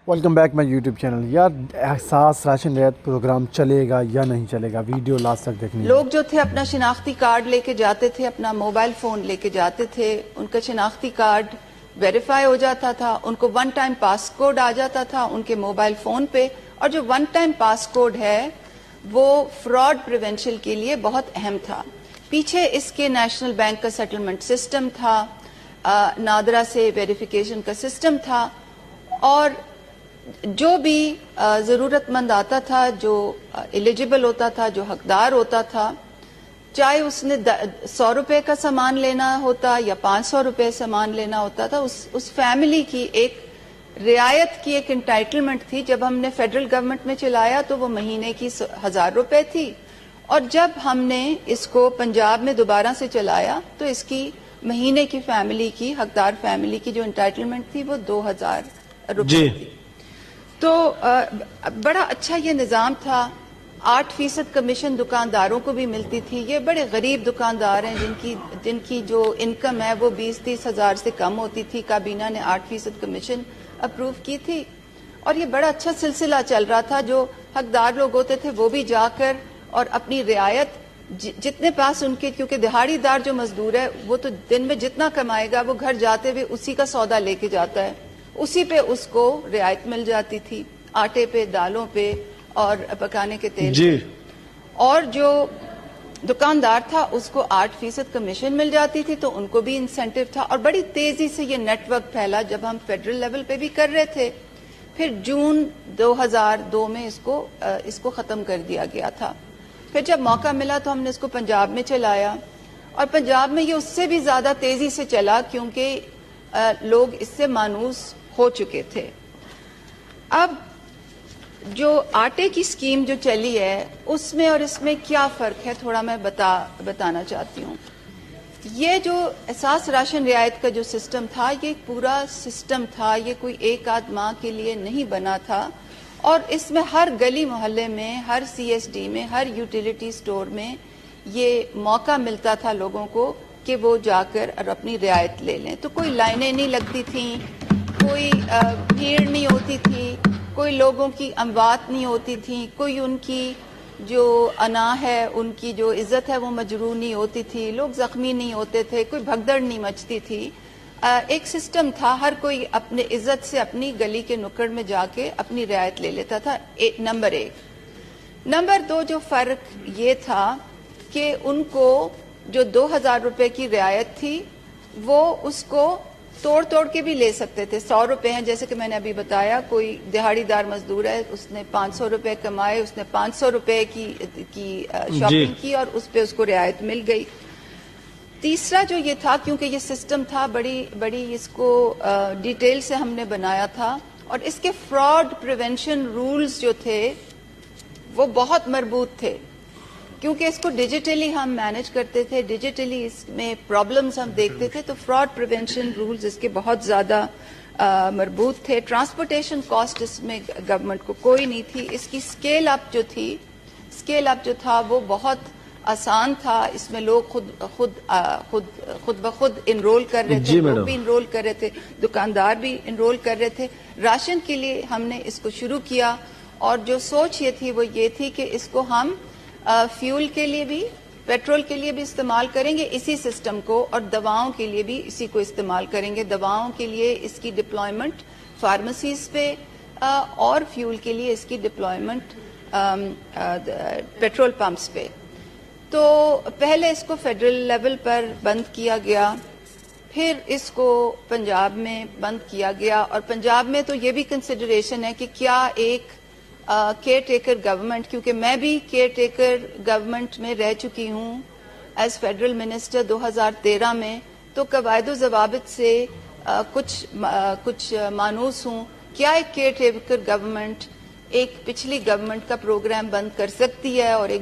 Welcome back my YouTube channel. یار احساس ration رعایت پروگرام چلے گا یا نہیں چلے گا, ویڈیو لاسٹ تک دیکھنی ہے. لوگ جو تھے اپنا شناختی کارڈ لے کے جاتے تھے, اپنا موبائل فون لے کے جاتے تھے, ان کا شناختی کارڈ ویریفائی ہو جاتا تھا, ان کو ون ٹائم پاس کوڈ آ جاتا تھا ان کے موبائل فون پہ. اور جو ون ٹائم پاس کوڈ ہے وہ فراڈ پریونشن کے لیے بہت اہم تھا. پیچھے اس کے نیشنل بینک کا سیٹلمنٹ سسٹم تھا, نادرا سے ویریفیکیشن کا سسٹم تھا, اور جو بھی ضرورت مند آتا تھا, جو ایلیجیبل ہوتا تھا, جو حقدار ہوتا تھا, چاہے اس نے 100 روپے کا سامان لینا ہوتا یا 500 روپے سامان لینا ہوتا تھا, اس فیملی کی ایک رعایت کی ایک انٹائٹلمنٹ تھی. جب ہم نے فیڈرل گورنمنٹ میں چلایا تو وہ مہینے کی 1000 روپے تھی, اور جب ہم نے اس کو پنجاب میں دوبارہ سے چلایا تو اس کی مہینے کی فیملی کی, حقدار فیملی کی جو انٹائٹلمنٹ تھی وہ 2000 روپے تھی. تو بڑا اچھا یہ نظام تھا. 8% کمیشن دکانداروں کو بھی ملتی تھی. یہ بڑے غریب دکاندار ہیں جن کی جو انکم ہے وہ 20-30 ہزار سے کم ہوتی تھی. کابینہ نے 8% کمیشن اپروو کی تھی, اور یہ بڑا اچھا سلسلہ چل رہا تھا. جو حقدار لوگ ہوتے تھے وہ بھی جا کر اور اپنی رعایت جتنے پاس ان کے, کیونکہ دہاڑی دار جو مزدور ہے وہ تو دن میں جتنا کمائے گا وہ گھر جاتے ہوئے اسی کا سودا لے کے جاتا ہے, اسی پہ اس کو رعایت مل جاتی تھی, آٹے پہ, دالوں پہ اور پکانے کے تیل پہ. اور جو دکاندار تھا اس کو 8% کمیشن مل جاتی تھی, تو ان کو بھی انسینٹیو تھا. اور بڑی تیزی سے یہ نیٹ ورک پھیلا جب ہم فیڈرل لیول پہ بھی کر رہے تھے. پھر جون 2002 میں اس کو ختم کر دیا گیا تھا. پھر جب موقع ملا تو ہم نے اس کو پنجاب میں چلایا, اور پنجاب میں یہ اس سے بھی زیادہ تیزی سے چلا کیونکہ لوگ اس سے مانوس ہو چکے تھے. اب جو آٹے کی سکیم جو چلی ہے اس میں اور اس میں کیا فرق ہے تھوڑا میں بتانا چاہتی ہوں. یہ جو احساس راشن رعایت کا جو سسٹم تھا یہ ایک پورا سسٹم تھا, یہ کوئی ایک آدھ ماہ کے لیے نہیں بنا تھا, اور اس میں ہر گلی محلے میں, ہر CSD میں, ہر یوٹیلیٹی سٹور میں یہ موقع ملتا تھا لوگوں کو کہ وہ جا کر اور اپنی رعایت لے لیں. تو کوئی لائنیں نہیں لگتی تھیں, کوئی بھیڑ نہیں ہوتی تھی, کوئی لوگوں کی اموات نہیں ہوتی تھی, کوئی ان کی جو انا ہے, ان کی جو عزت ہے وہ مجروح نہیں ہوتی تھی, لوگ زخمی نہیں ہوتے تھے, کوئی بھگدڑ نہیں مچتی تھی. ایک سسٹم تھا, ہر کوئی اپنے عزت سے اپنی گلی کے نکڑ میں جا کے اپنی رعایت لے لیتا تھا. نمبر 1. نمبر 2 جو فرق یہ تھا کہ ان کو جو 2000 روپے کی رعایت تھی وہ اس کو توڑ کے بھی لے سکتے تھے. 100 روپے ہیں جیسے کہ میں نے ابھی بتایا, کوئی دہاڑی دار مزدور ہے, اس نے 500 روپے کمائے, اس نے 500 روپے کی شاپنگ کی اور اس پہ اس کو رعایت مل گئی. تیسرا جو یہ تھا, کیونکہ یہ سسٹم تھا بڑی اس کو ڈیٹیل سے ہم نے بنایا تھا, اور اس کے فراڈ پریونشن رولز جو تھے وہ بہت مربوط تھے, کیونکہ اس کو ڈیجیٹلی ہم مینج کرتے تھے, ڈیجیٹلی اس میں پرابلمز ہم دیکھتے تھے, تو فراڈ پریونشن رولز اس کے بہت زیادہ مربوط تھے. ٹرانسپورٹیشن کاسٹ اس میں گورنمنٹ کو کوئی نہیں تھی. اس کی اسکیل اپ جو تھا وہ بہت آسان تھا. اس میں لوگ خود بخود انرول کر رہے تھے, لوگ بھی انرول کر رہے تھے, دکاندار بھی انرول کر رہے تھے. راشن کے لیے ہم نے اس کو شروع کیا, اور جو سوچ یہ تھی کہ اس کو ہم فیول کے لیے بھی, پیٹرول کے لیے بھی استعمال کریں گے اسی سسٹم کو, اور دواؤں کے لیے بھی اسی کو استعمال کریں گے. دواؤں کے لیے اس کی ڈپلائمنٹ فارمیسیز پہ, اور فیول کے لیے اس کی ڈپلائمنٹ پیٹرول پمپس پہ. تو پہلے اس کو فیڈرل لیول پر بند کیا گیا, پھر اس کو پنجاب میں بند کیا گیا. اور پنجاب میں تو یہ بھی کنسیڈریشن ہے کہ کیا ایک کیئر ٹیکر گورنمنٹ, کیونکہ میں بھی کیئر ٹیکر گورنمنٹ میں رہ چکی ہوں ایز فیڈرل منسٹر 2013 میں, تو قواعد و ضوابط سے کچھ مانوس ہوں. کیا ایک کیئر ٹیکر گورنمنٹ ایک پچھلی گورنمنٹ کا پروگرام بند کر سکتی ہے اور ایک